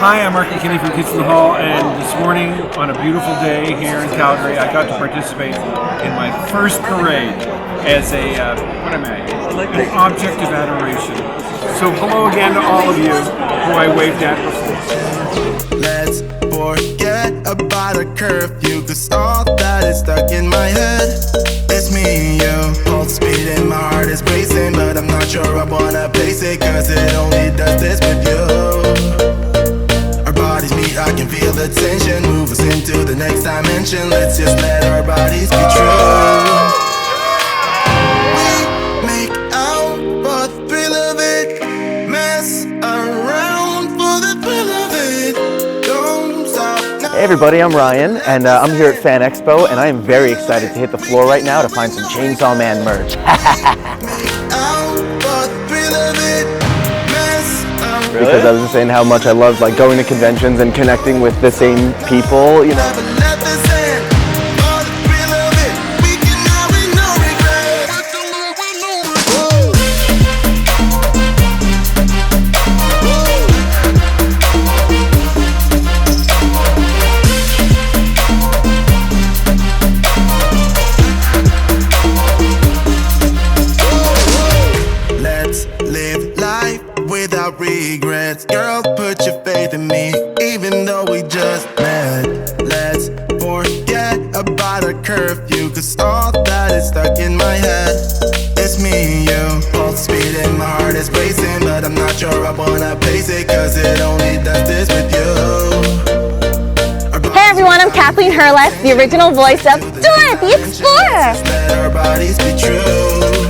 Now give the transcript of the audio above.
Hi, I'm Mark McKinney from Kids in the Hall, and this morning on a beautiful day here in Calgary, I got to participate in my first parade as a, what am I? An object of adoration. So hello again to all of you who I waved at before. Let's forget about a curfew, cause all that is stuck in my head. It's me and you, pulse speed and my heart is racing, but I'm not sure I wanna place it, cause it only does this with you. Our bodies meet, I can feel the tension, move us into the next dimension. Let's just let our bodies be true. We make out for the thrill of it, mess around for the thrill of it. Don't stop now. Hey everybody, I'm Ryan, and I'm here at fanexpo, and I am very excited to hit the floor right now to find some Chainsaw Man merch. Because I was just saying how much I love going to conventions and connecting with the same people, you know. Let's live life without regrets. Girl, put your faith in me, even though we just met. Let's forget about a curfew, cause all that is stuck in my head. It's me and you, pulse speed and my heart is racing, but I'm not sure I wanna pace it, cause it only does this with you. Hey everyone, I'm Kathleen Hurleth, the original voice of Dora the Explorer. Let our bodies be true.